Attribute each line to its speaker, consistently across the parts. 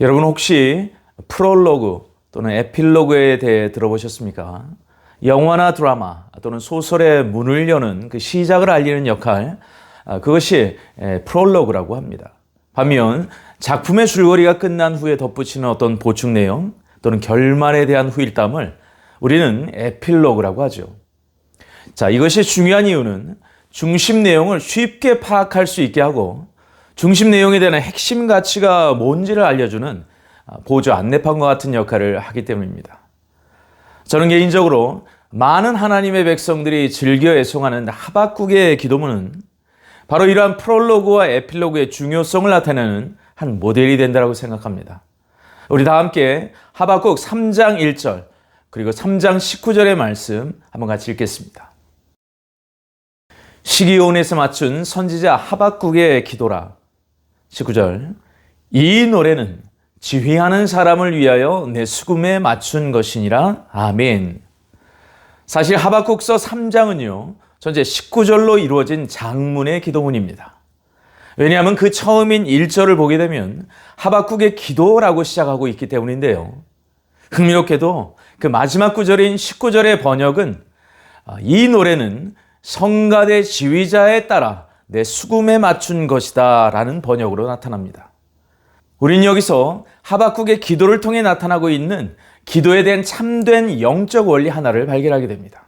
Speaker 1: 여러분 혹시 프롤로그 또는 에필로그에 대해 들어보셨습니까? 영화나 드라마 또는 소설의 문을 여는 그 시작을 알리는 역할, 그것이 프롤로그라고 합니다. 반면 작품의 줄거리가 끝난 후에 덧붙이는 어떤 보충 내용 또는 결말에 대한 후일담을 우리는 에필로그라고 하죠. 자, 이것이 중요한 이유는 중심 내용을 쉽게 파악할 수 있게 하고 중심 내용에 대한 핵심 가치가 뭔지를 알려주는 보조 안내판과 같은 역할을 하기 때문입니다. 저는 개인적으로 많은 하나님의 백성들이 즐겨 애송하는 하박국의 기도문은 바로 이러한 프롤로그와 에필로그의 중요성을 나타내는 한 모델이 된다고 생각합니다. 우리 다 함께 하박국 3장 1절 그리고 3장 19절의 말씀 한번 같이 읽겠습니다. 시기온에서 맞춘 선지자 하박국의 기도라. 19절, 이 노래는 지휘하는 사람을 위하여 내 수금에 맞춘 것이니라. 아멘. 사실 하박국서 3장은요, 전체 19절로 이루어진 장문의 기도문입니다. 왜냐하면 그 처음인 1절을 보게 되면 하박국의 기도라고 시작하고 있기 때문인데요. 흥미롭게도 그 마지막 구절인 19절의 번역은 이 노래는 성가대 지휘자에 따라 내 수금에 맞춘 것이다 라는 번역으로 나타납니다. 우린 여기서 하박국의 기도를 통해 나타나고 있는 기도에 대한 참된 영적 원리 하나를 발견하게 됩니다.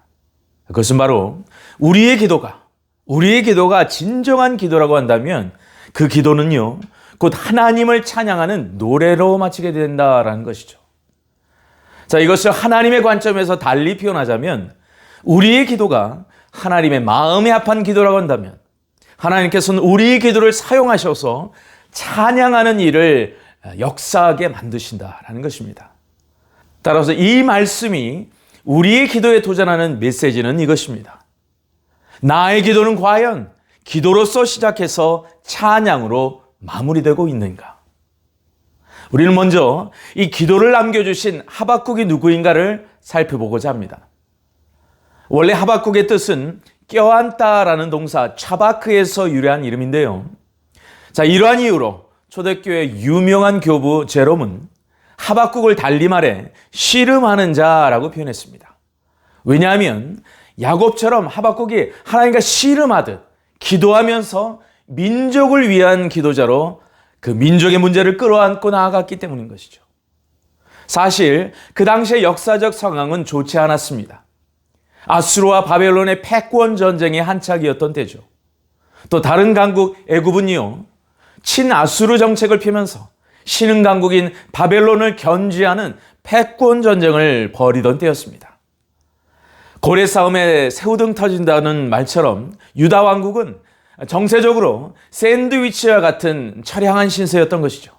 Speaker 1: 그것은 바로 우리의 기도가 진정한 기도라고 한다면 그 기도는요, 곧 하나님을 찬양하는 노래로 마치게 된다라는 것이죠. 자, 이것을 하나님의 관점에서 달리 표현하자면 우리의 기도가 하나님의 마음에 합한 기도라고 한다면 하나님께서는 우리의 기도를 사용하셔서 찬양하는 일을 역사하게 만드신다라는 것입니다. 따라서 이 말씀이 우리의 기도에 도전하는 메시지는 이것입니다. 나의 기도는 과연 기도로서 시작해서 찬양으로 마무리되고 있는가? 우리는 먼저 이 기도를 남겨주신 하박국이 누구인가를 살펴보고자 합니다. 원래 하박국의 뜻은 껴안다라는 동사 차바크에서 유래한 이름인데요. 자, 이러한 이유로 초대교회 유명한 교부 제롬은 하박국을 달리 말해 씨름하는 자라고 표현했습니다. 왜냐하면 야곱처럼 하박국이 하나님과 씨름하듯 기도하면서 민족을 위한 기도자로 그 민족의 문제를 끌어안고 나아갔기 때문인 것이죠. 사실 그 당시의 역사적 상황은 좋지 않았습니다. 아수르와 바벨론의 패권 전쟁의 한창이었던 때죠. 또 다른 강국 애굽은요, 친아수르 정책을 펴면서 신흥 강국인 바벨론을 견지하는 패권 전쟁을 벌이던 때였습니다. 고래 싸움에 새우등 터진다는 말처럼 유다 왕국은 정세적으로 샌드위치와 같은 처량한 신세였던 것이죠.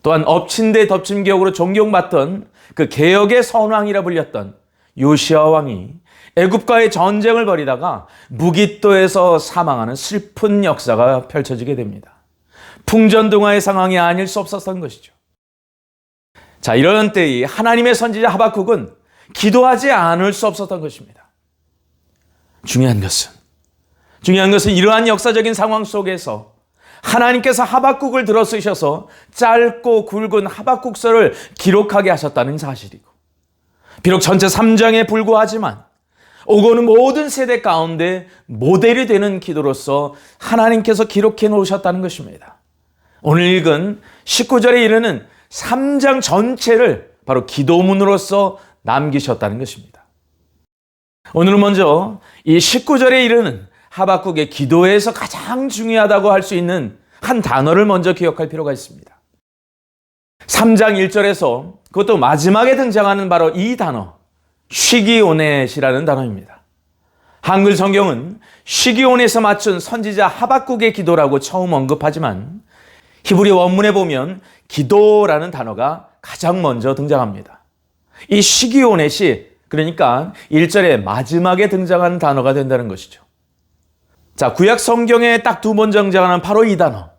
Speaker 1: 또한 엎친 데 덮친 격으로 존경받던 그 개혁의 선왕이라 불렸던 요시아 왕이 애굽과의 전쟁을 벌이다가 무깃도에서 사망하는 슬픈 역사가 펼쳐지게 됩니다. 풍전등화의 상황이 아닐 수 없었던 것이죠. 자, 이런 때에 하나님의 선지자 하박국은 기도하지 않을 수 없었던 것입니다. 중요한 것은 이러한 역사적인 상황 속에서 하나님께서 하박국을 들어 쓰셔서 짧고 굵은 하박국서를 기록하게 하셨다는 사실이고, 비록 전체 3장에 불과하지만 오고는 모든 세대 가운데 모델이 되는 기도로서 하나님께서 기록해 놓으셨다는 것입니다. 오늘 읽은 19절에 이르는 3장 전체를 바로 기도문으로서 남기셨다는 것입니다. 오늘은 먼저 이 19절에 이르는 하박국의 기도에서 가장 중요하다고 할 수 있는 한 단어를 먼저 기억할 필요가 있습니다. 3장 1절에서 그것도 마지막에 등장하는 바로 이 단어, 시기오넷이라는 단어입니다. 한글 성경은 시기온에서 맞춘 선지자 하박국의 기도라고 처음 언급하지만 히브리 원문에 보면 기도라는 단어가 가장 먼저 등장합니다. 이 시기오넷이 그러니까 1절의 마지막에 등장하는 단어가 된다는 것이죠. 자, 구약 성경에 딱 두 번 등장하는 바로 이 단어,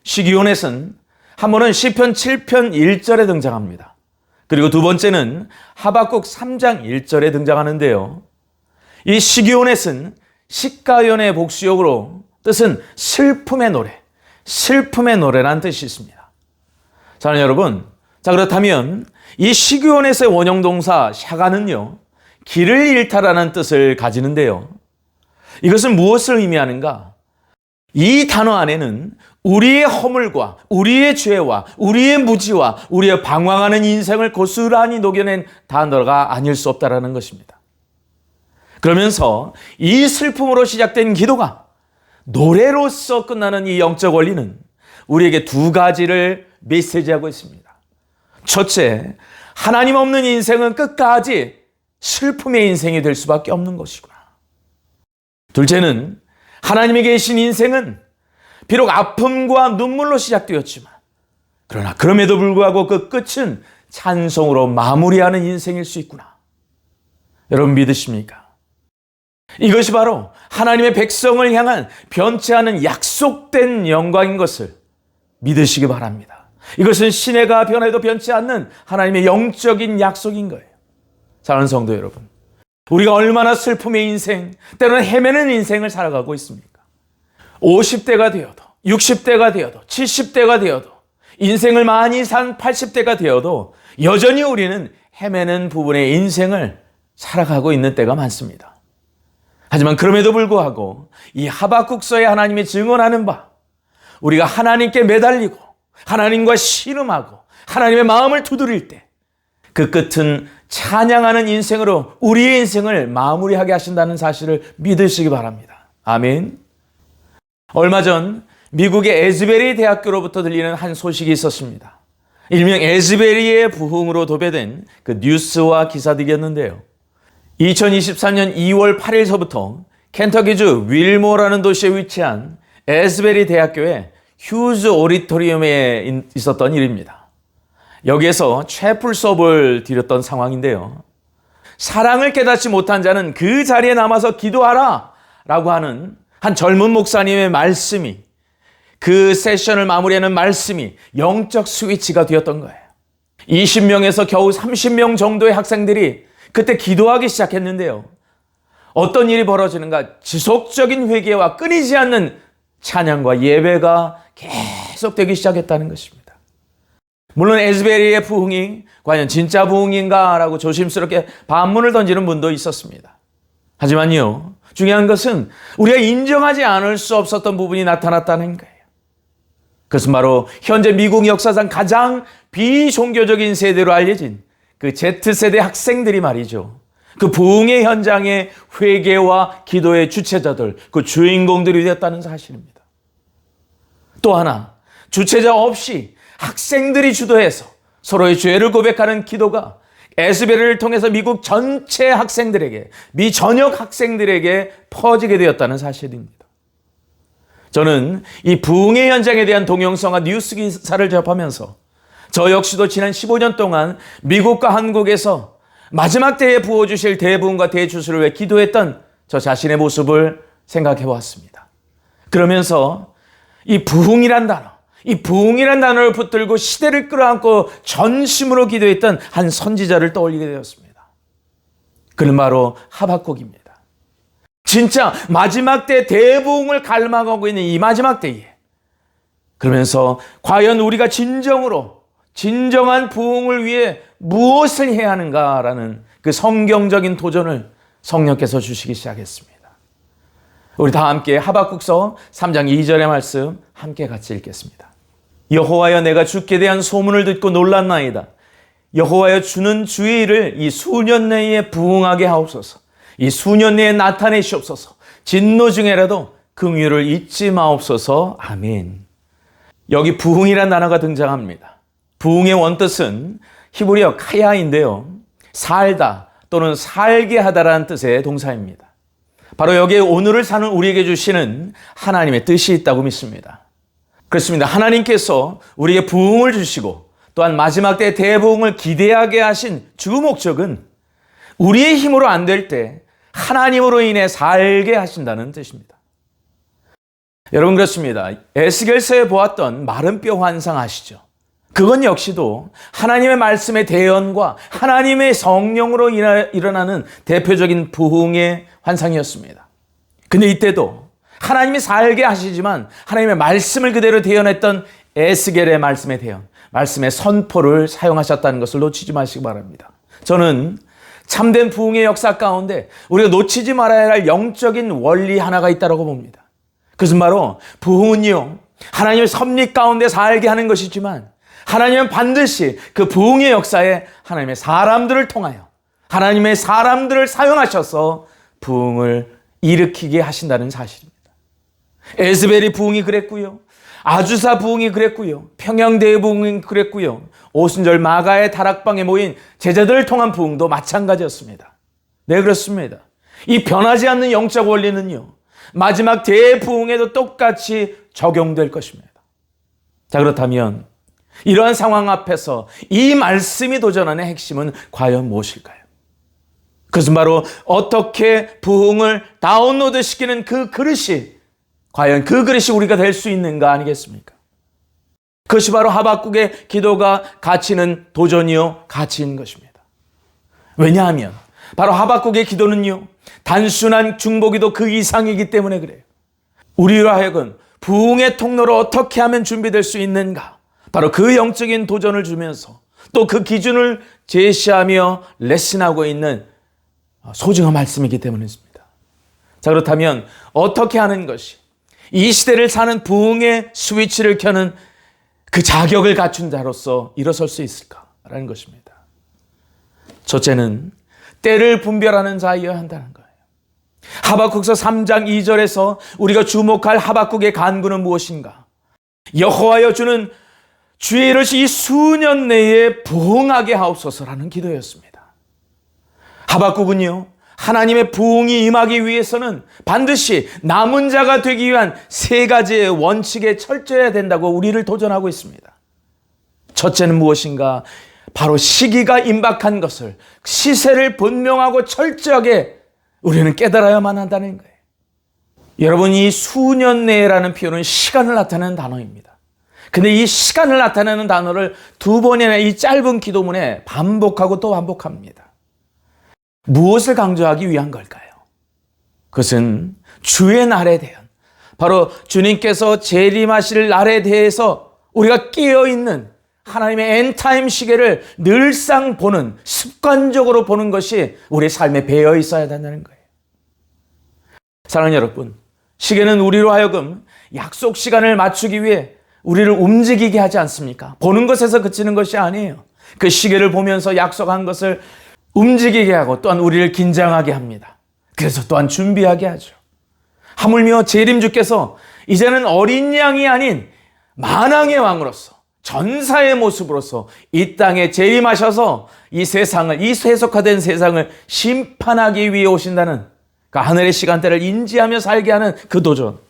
Speaker 1: 시기오넷은 한 번은 시편 7편 1절에 등장합니다. 그리고 두 번째는 하박국 3장 1절에 등장하는데요. 이 시기오넷은 시가연의 복수역으로 뜻은 슬픔의 노래라는 뜻이 있습니다. 사랑하는 여러분, 자 그렇다면 이 시규원에서의 원형동사 샤가는요, 길을 잃다라는 뜻을 가지는데요. 이것은 무엇을 의미하는가? 이 단어 안에는 우리의 허물과 우리의 죄와 우리의 무지와 우리의 방황하는 인생을 고스란히 녹여낸 단어가 아닐 수 없다라는 것입니다. 그러면서 이 슬픔으로 시작된 기도가 노래로서 끝나는 이 영적 원리는 우리에게 두 가지를 메시지하고 있습니다. 첫째, 하나님 없는 인생은 끝까지 슬픔의 인생이 될 수밖에 없는 것이구나. 둘째는 하나님이 계신 인생은 비록 아픔과 눈물로 시작되었지만 그러나 그럼에도 불구하고 그 끝은 찬송으로 마무리하는 인생일 수 있구나. 여러분 믿으십니까? 이것이 바로 하나님의 백성을 향한 변치 않은 약속된 영광인 것을 믿으시기 바랍니다. 이것은 시내가 변해도 변치 않는 하나님의 영적인 약속인 거예요. 사랑하는 성도 여러분, 우리가 얼마나 슬픔의 인생, 때로는 헤매는 인생을 살아가고 있습니까? 50대가 되어도 60대가 되어도 70대가 되어도 인생을 많이 산 80대가 되어도 여전히 우리는 헤매는 부분의 인생을 살아가고 있는 때가 많습니다. 하지만 그럼에도 불구하고 이 하박국서에 하나님이 증언하는 바, 우리가 하나님께 매달리고 하나님과 씨름하고 하나님의 마음을 두드릴 때 그 끝은 찬양하는 인생으로 우리의 인생을 마무리하게 하신다는 사실을 믿으시기 바랍니다. 아멘. 얼마 전 미국의 에즈베리 대학교로부터 들리는 한 소식이 있었습니다. 일명 에즈베리의 부흥으로 도배된 그 뉴스와 기사들이었는데요. 2023년 2월 8일서부터 켄터키주 윌모라는 도시에 위치한 에즈베리 대학교의 휴즈 오디토리움에 있었던 일입니다. 여기에서 채플 수업을 드렸던 상황인데요. 사랑을 깨닫지 못한 자는 그 자리에 남아서 기도하라 라고 하는 한 젊은 목사님의 말씀이, 그 세션을 마무리하는 말씀이 영적 스위치가 되었던 거예요. 20명에서 겨우 30명 정도의 학생들이 그때 기도하기 시작했는데요. 어떤 일이 벌어지는가? 지속적인 회개와 끊이지 않는 찬양과 예배가 계속되기 시작했다는 것입니다. 물론 에즈베리의 부흥이 과연 진짜 부흥인가 라고 조심스럽게 반문을 던지는 분도 있었습니다. 하지만요, 중요한 것은 우리가 인정하지 않을 수 없었던 부분이 나타났다는 거예요. 그것은 바로 현재 미국 역사상 가장 비종교적인 세대로 알려진 그 Z세대 학생들이 말이죠. 그 부흥의 현장의 회개와 기도의 주체자들, 그 주인공들이 되었다는 사실입니다. 또 하나, 주체자 없이 학생들이 주도해서 서로의 죄를 고백하는 기도가 에즈베리를 통해서 미국 전체 학생들에게, 미 전역 학생들에게 퍼지게 되었다는 사실입니다. 저는 이 부흥의 현장에 대한 동영상과 뉴스 기사를 접하면서 저 역시도 지난 15년 동안 미국과 한국에서 마지막 때에 부어주실 대부흥과 대주술을 위해 기도했던 저 자신의 모습을 생각해 보았습니다. 그러면서 이 부흥이란 단어, 이 부흥이란 단어를 붙들고 시대를 끌어안고 전심으로 기도했던 한 선지자를 떠올리게 되었습니다. 그는 바로 하박국입니다. 진짜 마지막 때 대부흥을 갈망하고 있는 이 마지막 때에, 그러면서 과연 우리가 진정한 부흥을 위해 무엇을 해야 하는가라는 그 성경적인 도전을 성령께서 주시기 시작했습니다. 우리 다 함께 하박국서 3장 2절의 말씀 함께 같이 읽겠습니다. 여호와여, 내가 주께 대한 소문을 듣고 놀랐나이다. 여호와여, 주는 주의 일을 이 수년 내에 부응하게 하옵소서. 이 수년 내에 나타내시옵소서. 진노 중에라도 긍휼을 잊지 마옵소서. 아멘. 여기 부흥이라는 단어가 등장합니다. 부흥의 원뜻은 히브리어 카야인데요, 살다 또는 살게 하다라는 뜻의 동사입니다. 바로 여기에 오늘을 사는 우리에게 주시는 하나님의 뜻이 있다고 믿습니다. 그렇습니다. 하나님께서 우리에게 부흥을 주시고 또한 마지막 때 대부흥을 기대하게 하신 주 목적은 우리의 힘으로 안 될 때 하나님으로 인해 살게 하신다는 뜻입니다. 여러분, 그렇습니다. 에스겔서에 보았던 마른 뼈 환상 아시죠? 그건 역시도 하나님의 말씀의 대언과 하나님의 성령으로 일어나는 대표적인 부흥의 환상이었습니다. 근데 이때도 하나님이 살게 하시지만 하나님의 말씀을 그대로 대언했던 에스겔의 말씀의 대언, 말씀의 선포를 사용하셨다는 것을 놓치지 마시기 바랍니다. 저는 참된 부흥의 역사 가운데 우리가 놓치지 말아야 할 영적인 원리 하나가 있다고 봅니다. 그것은 바로 부흥은요, 하나님의 섭리 가운데 살게 하는 것이지만 하나님은 반드시 그 부흥의 역사에 하나님의 사람들을 통하여 하나님의 사람들을 사용하셔서 부흥을 일으키게 하신다는 사실입니다. 에스벨이 부흥이 그랬고요. 아주사 부흥이 그랬고요. 평양대회 부흥이 그랬고요. 오순절 마가의 다락방에 모인 제자들을 통한 부흥도 마찬가지였습니다. 네, 그렇습니다. 이 변하지 않는 영적 원리는요, 마지막 대부흥에도 똑같이 적용될 것입니다. 자, 그렇다면 이러한 상황 앞에서 이 말씀이 도전하는 핵심은 과연 무엇일까요? 그것은 바로 어떻게 부흥을 다운로드 시키는 그 그릇이, 과연 그 그릇이 우리가 될 수 있는가 아니겠습니까? 그것이 바로 하박국의 기도가 가치는 도전이요, 가치인 것입니다. 왜냐하면 바로 하박국의 기도는요, 단순한 중보기도 그 이상이기 때문에 그래요. 우리로 하여금 부흥의 통로로 어떻게 하면 준비될 수 있는가, 바로 그 영적인 도전을 주면서 또 그 기준을 제시하며 레슨하고 있는 소중한 말씀이기 때문입니다. 자, 그렇다면 어떻게 하는 것이 이 시대를 사는 부흥의 스위치를 켜는 그 자격을 갖춘 자로서 일어설 수 있을까라는 것입니다. 첫째는 때를 분별하는 자이어야 한다는 거예요. 하박국서 3장 2절에서 우리가 주목할 하박국의 간구는 무엇인가? 여호와여, 주는 주의 이르시 이 수년 내에 부흥하게 하옵소서라는 기도였습니다. 하박국은요, 하나님의 부흥이 임하기 위해서는 반드시 남은 자가 되기 위한 세 가지의 원칙에 철저해야 된다고 우리를 도전하고 있습니다. 첫째는 무엇인가? 바로 시기가 임박한 것을, 시세를 분명하고 철저하게 우리는 깨달아야만 한다는 거예요. 여러분, 이 수년 내라는 표현은 시간을 나타내는 단어입니다. 근데 이 시간을 나타내는 단어를 두 번이나 이 짧은 기도문에 반복하고 또 반복합니다. 무엇을 강조하기 위한 걸까요? 그것은 주의 날에 대한, 바로 주님께서 재림하실 날에 대해서 우리가 깨어있는 하나님의 엔타임 시계를 늘상 보는, 습관적으로 보는 것이 우리 삶에 배어 있어야 된다는 거예요. 사랑하는 여러분, 시계는 우리로 하여금 약속 시간을 맞추기 위해 우리를 움직이게 하지 않습니까? 보는 것에서 그치는 것이 아니에요. 그 시계를 보면서 약속한 것을 움직이게 하고 또한 우리를 긴장하게 합니다. 그래서 또한 준비하게 하죠. 하물며 재림주께서 이제는 어린 양이 아닌 만왕의 왕으로서, 전사의 모습으로서 이 땅에 재림하셔서 이 세상을, 이 세속화된 세상을 심판하기 위해 오신다는 그 하늘의 시간대를 인지하며 살게 하는 그 도전.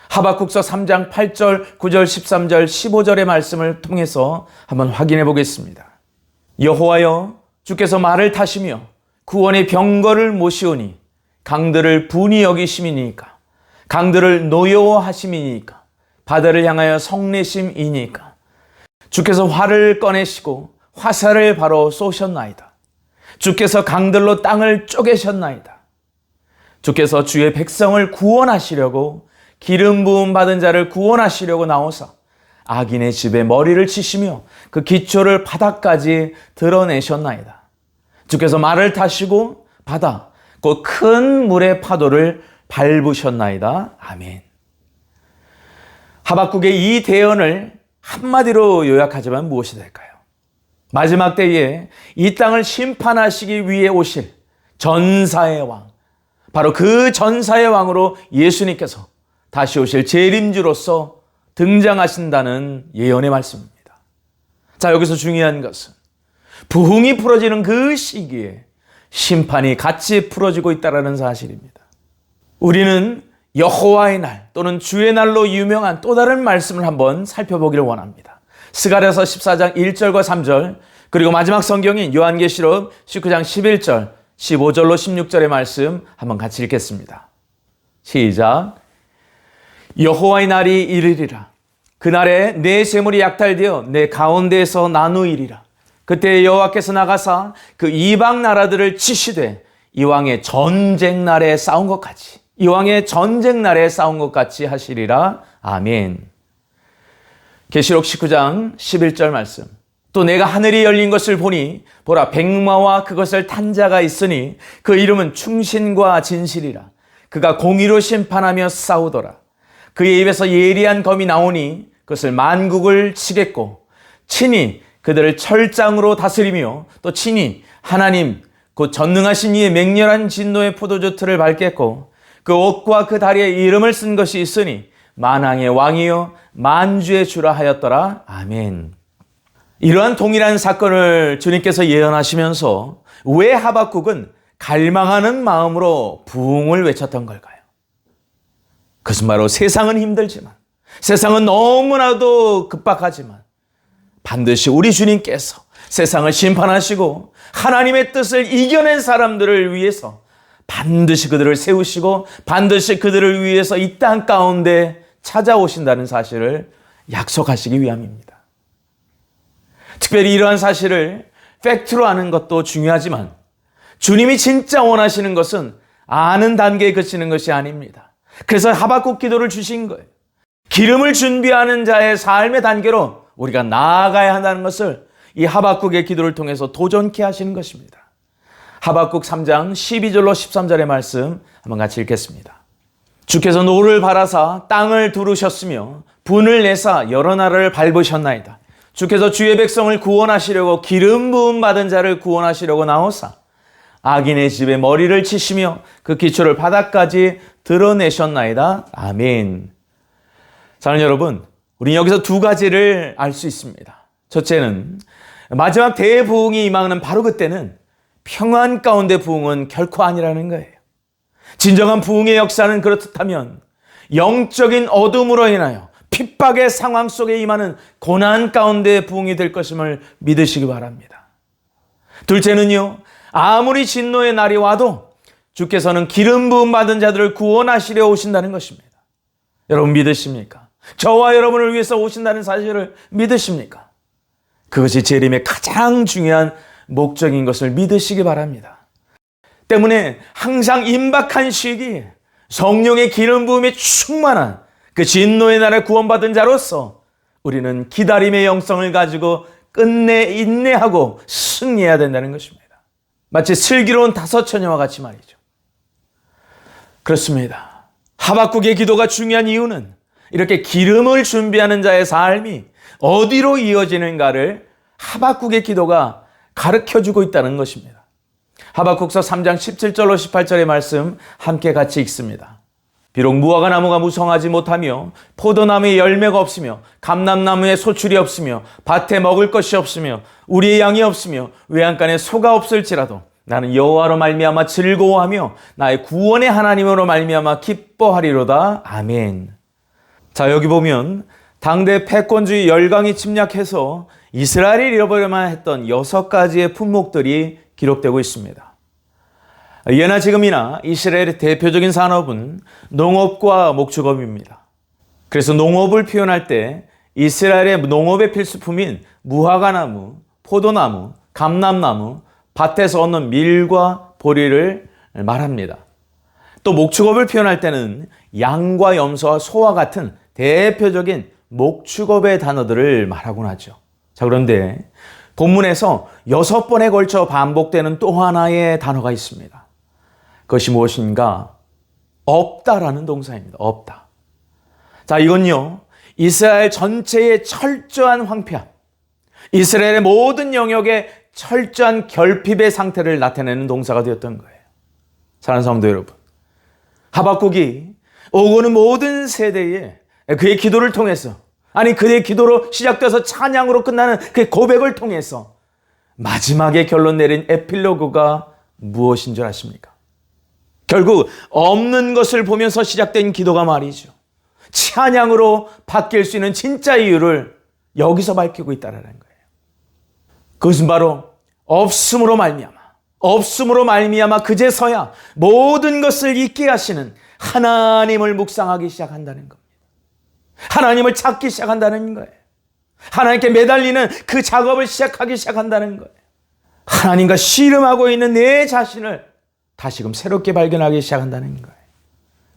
Speaker 1: 하박국서 3장 8절, 9절, 13절, 15절의 말씀을 통해서 한번 확인해 보겠습니다. 여호와여, 주께서 말을 타시며 구원의 병거를 모시오니 강들을 분이 여기심이니까, 강들을 노여워하심이니까, 바다를 향하여 성내심이니까, 주께서 활을 꺼내시고 화살을 바로 쏘셨나이다. 주께서 강들로 땅을 쪼개셨나이다. 주께서 주의 백성을 구원하시려고, 기름 부음 받은 자를 구원하시려고 나오사 악인의 집에 머리를 치시며 그 기초를 바닥까지 드러내셨나이다. 주께서 말을 타시고 바다, 그 큰 물의 파도를 밟으셨나이다. 아멘. 하박국의 이 대언을 한마디로 요약하자면 무엇이 될까요? 마지막 때에 이 땅을 심판하시기 위해 오실 전사의 왕, 바로 그 전사의 왕으로 예수님께서 다시 오실 재림주로서 등장하신다는 예언의 말씀입니다. 자, 여기서 중요한 것은 부흥이 풀어지는 그 시기에 심판이 같이 풀어지고 있다는 사실입니다. 우리는 여호와의 날 또는 주의 날로 유명한 또 다른 말씀을 한번 살펴보기를 원합니다. 스가랴서 14장 1절과 3절, 그리고 마지막 성경인 요한계시록 19장 11절, 15절로 16절의 말씀 한번 같이 읽겠습니다. 시작. 여호와의 날이 이르리라. 그날에 내 재물이 약탈되어 내 가운데에서 나누이리라. 그때 여호와께서 나가사 그 이방 나라들을 치시되 이왕의 전쟁 날에 싸운 것 같이, 이왕의 전쟁 날에 싸운 것 같이 하시리라. 아멘. 계시록 19장 11절 말씀. 또 내가 하늘이 열린 것을 보니 보라 백마와 그것을 탄 자가 있으니 그 이름은 충신과 진실이라. 그가 공의로 심판하며 싸우더라. 그의 입에서 예리한 검이 나오니 그것을 만국을 치겠고 친히 그들을 철장으로 다스리며 또 친히 하나님 곧 전능하신 이의 맹렬한 진노의 포도주 틀을 밟겠고 그 옷과 그 다리에 이름을 쓴 것이 있으니 만왕의 왕이요 만주의 주라 하였더라. 아멘. 이러한 동일한 사건을 주님께서 예언하시면서 왜 하박국은 갈망하는 마음으로 부흥을 외쳤던 걸까요? 그것은 바로 세상은 힘들지만, 세상은 너무나도 급박하지만 반드시 우리 주님께서 세상을 심판하시고 하나님의 뜻을 이겨낸 사람들을 위해서 반드시 그들을 세우시고 반드시 그들을 위해서 이 땅 가운데 찾아오신다는 사실을 약속하시기 위함입니다. 특별히 이러한 사실을 팩트로 아는 것도 중요하지만 주님이 진짜 원하시는 것은 아는 단계에 그치는 것이 아닙니다. 그래서 하박국 기도를 주신 거예요. 기름을 준비하는 자의 삶의 단계로 우리가 나아가야 한다는 것을 이 하박국의 기도를 통해서 도전케 하시는 것입니다. 하박국 3장 12절로 13절의 말씀 한번 같이 읽겠습니다. 주께서 노를 바라사 땅을 두르셨으며 분을 내사 여러 나라를 밟으셨나이다. 주께서 주의 백성을 구원하시려고 기름 부음 받은 자를 구원하시려고 나오사 악인의 집에 머리를 치시며 그 기초를 바닥까지 드러내셨나이다. 아멘. 사랑하는 여러분, 우리는 여기서 두 가지를 알 수 있습니다. 첫째는 마지막 대부흥이 임하는 바로 그때는 평안 가운데 부흥은 결코 아니라는 거예요. 진정한 부흥의 역사는 그렇다면 영적인 어둠으로 인하여 핍박의 상황 속에 임하는 고난 가운데 부흥이 될 것임을 믿으시기 바랍니다. 둘째는요, 아무리 진노의 날이 와도 주께서는 기름 부음 받은 자들을 구원하시려 오신다는 것입니다. 여러분 믿으십니까? 저와 여러분을 위해서 오신다는 사실을 믿으십니까? 그것이 재림의 가장 중요한 목적인 것을 믿으시기 바랍니다. 때문에 항상 임박한 시기에 성령의 기름 부음이 충만한 그 진노의 날에 구원받은 자로서 우리는 기다림의 영성을 가지고 끝내 인내하고 승리해야 된다는 것입니다. 마치 슬기로운 다섯 처녀와 같이 말이죠. 그렇습니다. 하박국의 기도가 중요한 이유는 이렇게 기름을 준비하는 자의 삶이 어디로 이어지는가를 하박국의 기도가 가르쳐주고 있다는 것입니다. 하박국서 3장 17절로 18절의 말씀 함께 같이 읽습니다. 비록 무화과 나무가 무성하지 못하며 포도나무에 열매가 없으며 감람나무에 소출이 없으며 밭에 먹을 것이 없으며 우리의 양이 없으며 외양간에 소가 없을지라도 나는 여호와로 말미암아 즐거워하며 나의 구원의 하나님으로 말미암아 기뻐하리로다. 아멘. 자, 여기 보면 당대 패권주의 열강이 침략해서 이스라엘이 잃어버려만 했던 6가지의 품목들이 기록되고 있습니다. 예나 지금이나 이스라엘의 대표적인 산업은 농업과 목축업입니다. 그래서 농업을 표현할 때 이스라엘의 농업의 필수품인 무화과나무, 포도나무, 감람나무, 밭에서 얻는 밀과 보리를 말합니다. 또 목축업을 표현할 때는 양과 염소와 소와 같은 대표적인 목축업의 단어들을 말하곤 하죠. 자, 그런데 본문에서 6번에 걸쳐 반복되는 또 하나의 단어가 있습니다. 그것이 무엇인가? 없다라는 동사입니다. 없다. 자, 이건요, 이스라엘 전체의 철저한 황폐함, 이스라엘의 모든 영역에 철저한 결핍의 상태를 나타내는 동사가 되었던 거예요. 사랑하는 성도 여러분, 하박국이 오고는 모든 세대에 그의 기도를 통해서, 아니 그의 기도로 시작돼서 찬양으로 끝나는 그 고백을 통해서 마지막에 결론 내린 에필로그가 무엇인 줄 아십니까? 결국 없는 것을 보면서 시작된 기도가 말이죠. 찬양으로 바뀔 수 있는 진짜 이유를 여기서 밝히고 있다는 거예요. 그것은 바로 없음으로 말미암아 그제서야 모든 것을 잊게 하시는 하나님을 묵상하기 시작한다는 겁니다. 하나님을 찾기 시작한다는 거예요. 하나님께 매달리는 그 작업을 시작한다는 거예요. 하나님과 씨름하고 있는 내 자신을 다시금 새롭게 발견하기 시작한다는 거예요.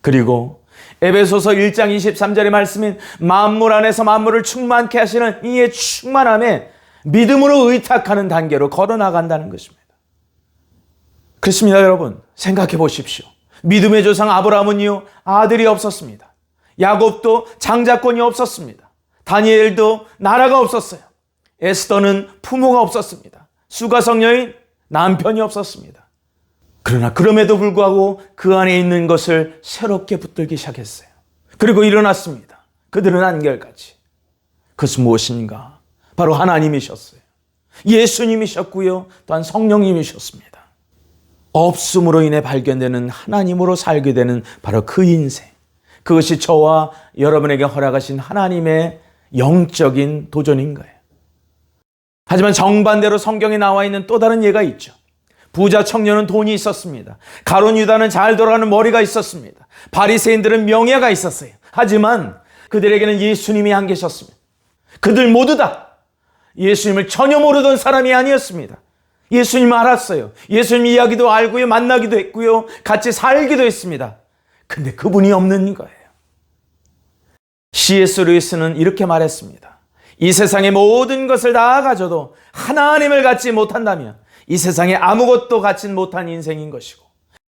Speaker 1: 그리고 에베소서 1장 23절의 말씀인 만물 안에서 만물을 충만케 하시는 이의 충만함에 믿음으로 의탁하는 단계로 걸어나간다는 것입니다. 그렇습니다, 여러분. 생각해 보십시오. 믿음의 조상 아브라함은요, 아들이 없었습니다. 야곱도 장자권이 없었습니다. 다니엘도 나라가 없었어요. 에스더는 부모가 없었습니다. 수가성 여인 남편이 없었습니다. 그러나 그럼에도 불구하고 그 안에 있는 것을 새롭게 붙들기 시작했어요. 그리고 일어났습니다. 그들은 한결같이. 그것은 무엇인가? 바로 하나님이셨어요. 예수님이셨고요. 또한 성령님이셨습니다. 없음으로 인해 발견되는 하나님으로 살게 되는 바로 그 인생. 그것이 저와 여러분에게 허락하신 하나님의 영적인 도전인 거예요. 하지만 정반대로 성경에 나와 있는 또 다른 예가 있죠. 부자 청년은 돈이 있었습니다. 가룟 유다는 잘 돌아가는 머리가 있었습니다. 바리새인들은 명예가 있었어요. 하지만 그들에게는 예수님이 안 계셨습니다. 그들 모두 다 예수님을 전혀 모르던 사람이 아니었습니다. 예수님 알았어요. 예수님 이야기도 알고요. 만나기도 했고요. 같이 살기도 했습니다. 근데 그분이 없는 거예요. C.S. 루이스는 이렇게 말했습니다. 이 세상의 모든 것을 다 가져도 하나님을 갖지 못한다면 이 세상에 아무것도 갖지 못한 인생인 것이고,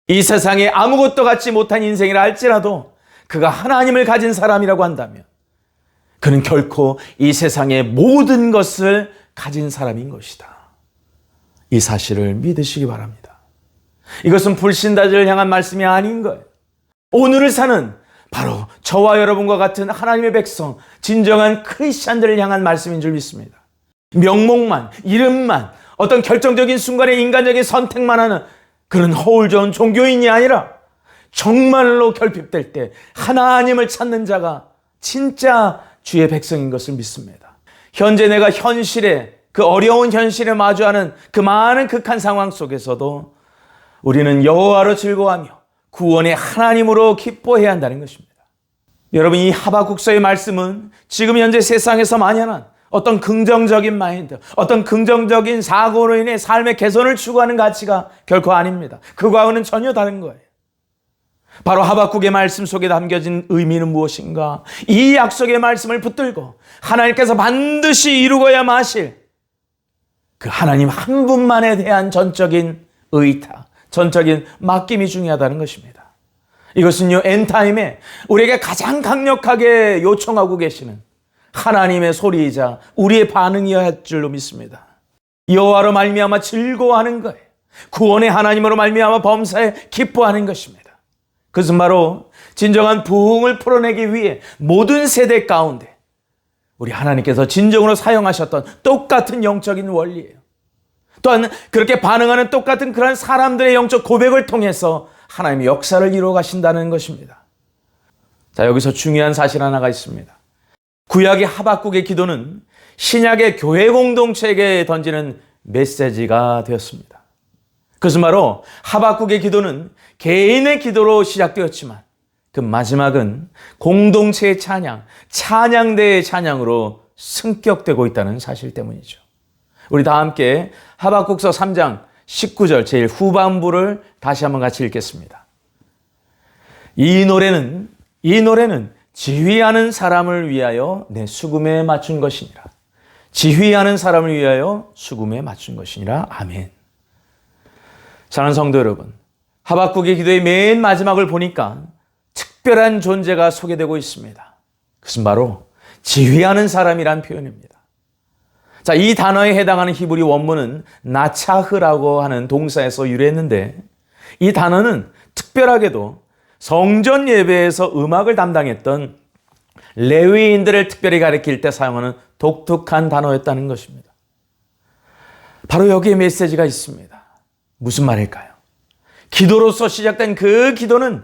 Speaker 1: 이 세상에 아무것도 갖지 못한 인생이라 할지라도 그가 하나님을 가진 사람이라고 한다면 그는 결코 이 세상의 모든 것을 가진 사람인 것이다. 이 사실을 믿으시기 바랍니다. 이것은 불신자들을 향한 말씀이 아닌 거예요. 오늘을 사는 바로 저와 여러분과 같은 하나님의 백성, 진정한 크리스찬들을 향한 말씀인 줄 믿습니다. 명목만, 이름만, 어떤 결정적인 순간에 인간적인 선택만 하는 그런 허울 좋은 종교인이 아니라 정말로 결핍될 때 하나님을 찾는 자가 진짜 주의 백성인 것을 믿습니다. 현재 내가 현실에, 그 어려운 현실에 마주하는 그 많은 극한 상황 속에서도 우리는 여호와로 즐거워하며 구원의 하나님으로 기뻐해야 한다는 것입니다. 여러분, 이 하박국서의 말씀은 지금 현재 세상에서 만연한 어떤 긍정적인 마인드, 어떤 긍정적인 사고로 인해 삶의 개선을 추구하는 가치가 결코 아닙니다. 그거하고는 전혀 다른 거예요. 바로 하박국의 말씀 속에 담겨진 의미는 무엇인가? 이 약속의 말씀을 붙들고 하나님께서 반드시 이루고야 마실 그 하나님 한 분만에 대한 전적인 의탁, 전적인 맡김이 중요하다는 것입니다. 이것은요, 엔타임에 우리에게 가장 강력하게 요청하고 계시는 하나님의 소리이자 우리의 반응이어야 할 줄로 믿습니다. 여호와로 말미암아 즐거워하는 거예요. 구원의 하나님으로 말미암아 범사에 기뻐하는 것입니다. 그것은 바로 진정한 부흥을 풀어내기 위해 모든 세대 가운데 우리 하나님께서 진정으로 사용하셨던 똑같은 영적인 원리예요. 또한 그렇게 반응하는 똑같은 그런 사람들의 영적 고백을 통해서 하나님의 역사를 이루어 가신다는 것입니다. 자, 여기서 중요한 사실 하나가 있습니다. 구약의 하박국의 기도는 신약의 교회 공동체에게 던지는 메시지가 되었습니다. 그것은 바로 하박국의 기도는 개인의 기도로 시작되었지만 그 마지막은 공동체의 찬양, 찬양대의 찬양으로 승격되고 있다는 사실 때문이죠. 우리 다 함께 하박국서 3장 19절 제일 후반부를 다시 한번 같이 읽겠습니다. 이 노래는 지휘하는 사람을 위하여 내 수금에 맞춘 것이니라. 지휘하는 사람을 위하여 수금에 맞춘 것이니라. 아멘. 사랑하는 성도 여러분, 하박국의 기도의 맨 마지막을 보니까 특별한 존재가 소개되고 있습니다. 그것은 바로 지휘하는 사람이란 표현입니다. 자, 이 단어에 해당하는 히브리 원문은 나차흐라고 하는 동사에서 유래했는데, 이 단어는 특별하게도 성전 예배에서 음악을 담당했던 레위인들을 특별히 가리킬 때 사용하는 독특한 단어였다는 것입니다. 바로 여기에 메시지가 있습니다. 무슨 말일까요? 기도로서 시작된 그 기도는,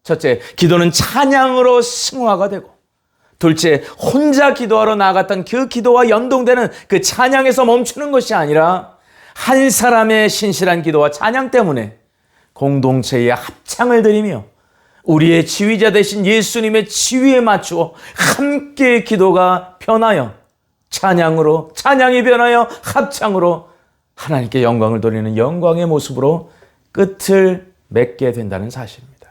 Speaker 1: 첫째, 기도는 찬양으로 승화가 되고, 둘째, 혼자 기도하러 나아갔던 그 기도와 연동되는 그 찬양에서 멈추는 것이 아니라 한 사람의 신실한 기도와 찬양 때문에 공동체의 합창을 드리며 우리의 지휘자 되신 예수님의 지휘에 맞추어 함께 기도가 변하여 찬양으로, 찬양이 변하여 합창으로 하나님께 영광을 돌리는 영광의 모습으로 끝을 맺게 된다는 사실입니다.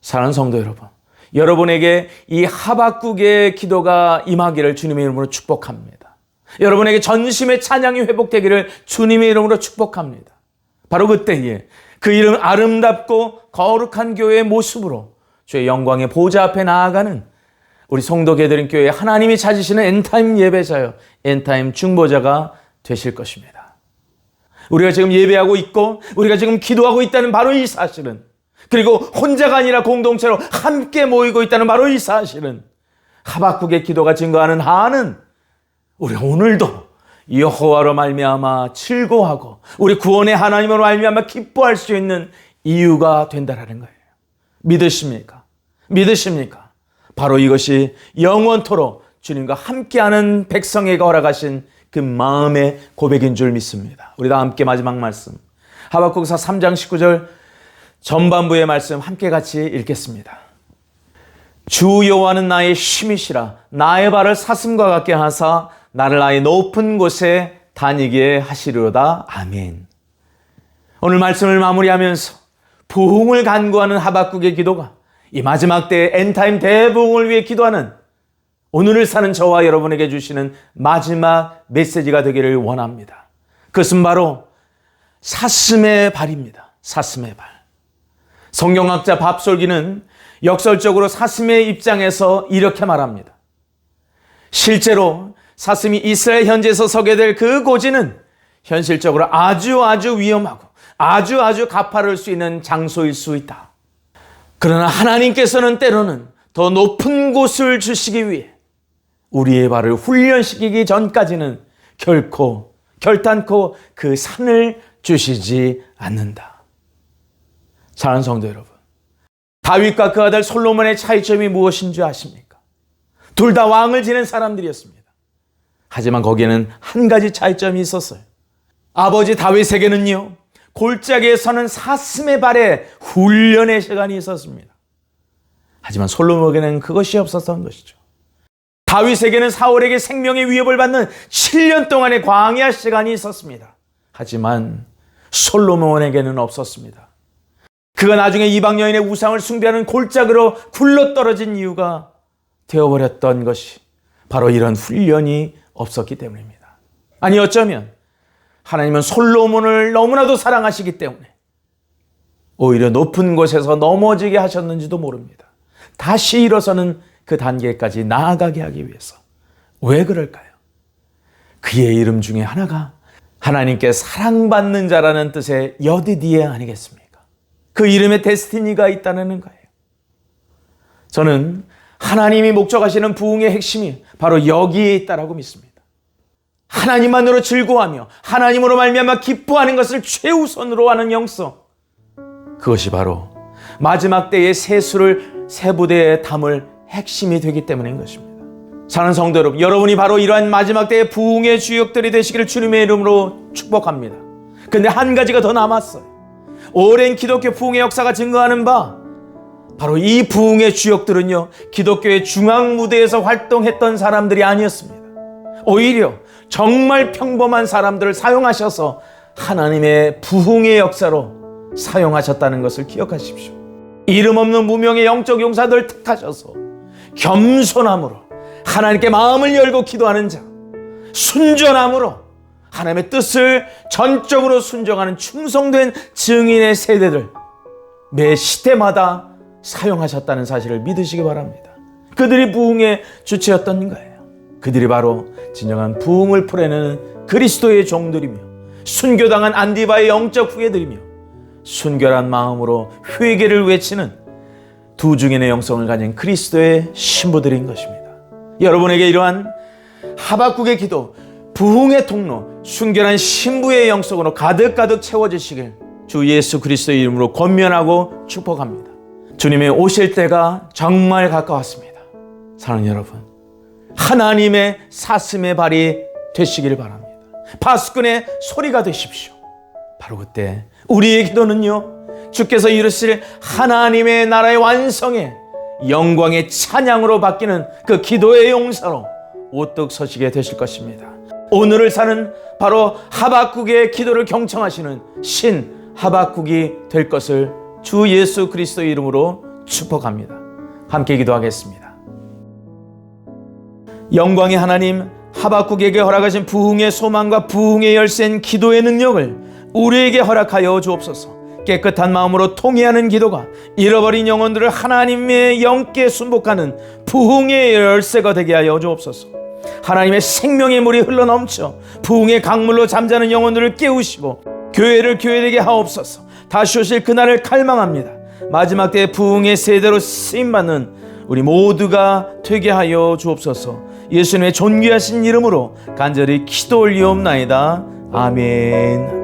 Speaker 1: 사랑하는 성도 여러분, 여러분에게 이 하박국의 기도가 임하기를 주님의 이름으로 축복합니다. 여러분에게 전심의 찬양이 회복되기를 주님의 이름으로 축복합니다. 바로 그때에 그 이름 아름답고 거룩한 교회의 모습으로 주의 영광의 보좌 앞에 나아가는 우리 성도 게드링교회 하나님이 찾으시는 엔타임 예배자요, 엔타임 중보자가 되실 것입니다. 우리가 지금 예배하고 있고 우리가 지금 기도하고 있다는 바로 이 사실은, 그리고 혼자가 아니라 공동체로 함께 모이고 있다는 바로 이 사실은 하박국의 기도가 증거하는 한은 우리 오늘도 여호와로 말미암아 즐거워하고 우리 구원의 하나님으로 말미암아 기뻐할 수 있는 이유가 된다라는 거예요. 믿으십니까? 믿으십니까? 바로 이것이 영원토록 주님과 함께하는 백성에게 허락하신 그 마음의 고백인 줄 믿습니다. 우리 다 함께 마지막 말씀 하박국서 3장 19절 전반부의 말씀 함께 같이 읽겠습니다. 주 여호와는 나의 힘이시라 나의 발을 사슴과 같게 하사 나를 나의 높은 곳에 다니게 하시리로다. 아멘. 오늘 말씀을 마무리하면서 부흥을 간구하는 하박국의 기도가 이 마지막 때의 엔타임 대부흥을 위해 기도하는 오늘을 사는 저와 여러분에게 주시는 마지막 메시지가 되기를 원합니다. 그것은 바로 사슴의 발입니다. 사슴의 발. 성경학자 밥솔기는 역설적으로 사슴의 입장에서 이렇게 말합니다. 실제로 사슴이 이스라엘 현지에서 서게 될 그 고지는 현실적으로 아주 위험하고 아주 가파를 수 있는 장소일 수 있다. 그러나 하나님께서는 때로는 더 높은 곳을 주시기 위해 우리의 발을 훈련시키기 전까지는 결단코 그 산을 주시지 않는다. 사랑하는 성도 여러분, 다윗과 그 아들 솔로몬의 차이점이 무엇인 줄 아십니까? 둘 다 왕을 지낸 사람들이었습니다. 하지만 거기에는 한 가지 차이점이 있었어요. 아버지 다윗에게는요, 골짜기에 서는 사슴의 발에 훈련의 시간이 있었습니다. 하지만 솔로몬에게는 그것이 없었던 것이죠. 다윗에게는 사울에게 생명의 위협을 받는 7년 동안의 광야 시간이 있었습니다. 하지만 솔로몬에게는 없었습니다. 그가 나중에 이방 여인의 우상을 숭배하는 골짜기로 굴러떨어진 이유가 되어버렸던 것이 바로 이런 훈련이 없었기 때문입니다. 아니 어쩌면 하나님은 솔로몬을 너무나도 사랑하시기 때문에 오히려 높은 곳에서 넘어지게 하셨는지도 모릅니다. 다시 일어서는 그 단계까지 나아가게 하기 위해서. 왜 그럴까요? 그의 이름 중에 하나가 하나님께 사랑받는 자라는 뜻의 여디디에 아니겠습니까? 그 이름에 데스티니가 있다는 거예요. 저는 하나님이 목적하시는 부흥의 핵심이 바로 여기에 있다라고 믿습니다. 하나님만으로 즐거워하며 하나님으로 말미암아 기뻐하는 것을 최우선으로 하는 영성, 그것이 바로 마지막 때의 세수를 세 부대에 담을 핵심이 되기 때문인 것입니다. 사랑하는 성도 여러분, 여러분이 바로 이러한 마지막 때의 부흥의 주역들이 되시기를 주님의 이름으로 축복합니다. 그런데 한 가지가 더 남았어요. 오랜 기독교 부흥의 역사가 증거하는 바 바로 이 부흥의 주역들은요, 기독교의 중앙 무대에서 활동했던 사람들이 아니었습니다. 오히려 정말 평범한 사람들을 사용하셔서 하나님의 부흥의 역사로 사용하셨다는 것을 기억하십시오. 이름 없는 무명의 영적 용사들 택하셔서 겸손함으로 하나님께 마음을 열고 기도하는 자, 순전함으로 하나님의 뜻을 전적으로 순종하는 충성된 증인의 세대들, 매 시대마다 사용하셨다는 사실을 믿으시기 바랍니다. 그들이 부흥의 주체였던 거예요. 그들이 바로 진정한 부흥을 풀어내는 그리스도의 종들이며 순교당한 안디바의 영적 후예들이며 순결한 마음으로 회개를 외치는 두 증인의 영성을 가진 그리스도의 신부들인 것입니다. 여러분에게 이러한 하박국의 기도, 부흥의 통로, 순결한 신부의 영성으로 가득가득 채워지시길 주 예수 그리스도의 이름으로 권면하고 축복합니다. 주님의 오실 때가 정말 가까웠습니다. 사랑하는 여러분, 하나님의 사슴의 발이 되시기를 바랍니다. 파수꾼의 소리가 되십시오. 바로 그때 우리의 기도는요, 주께서 이루실 하나님의 나라의 완성에 영광의 찬양으로 바뀌는 그 기도의 용사로 우뚝 서시게 되실 것입니다. 오늘을 사는 바로 하박국의 기도를 경청하시는 신 하박국이 될 것을 주 예수 그리스도의 이름으로 축복합니다. 함께 기도하겠습니다. 영광의 하나님, 하박국에게 허락하신 부흥의 소망과 부흥의 열쇠인 기도의 능력을 우리에게 허락하여 주옵소서. 깨끗한 마음으로 통회하는 기도가 잃어버린 영혼들을 하나님의 영께 순복하는 부흥의 열쇠가 되게 하여 주옵소서. 하나님의 생명의 물이 흘러넘쳐 부흥의 강물로 잠자는 영혼들을 깨우시고 교회를 교회되게 하옵소서. 다시 오실 그날을 갈망합니다. 마지막 때에 부흥의 세대로 쓰임받는 우리 모두가 되게 하여 주옵소서. 예수님의 존귀하신 이름으로 간절히 기도 올리옵나이다. 아멘.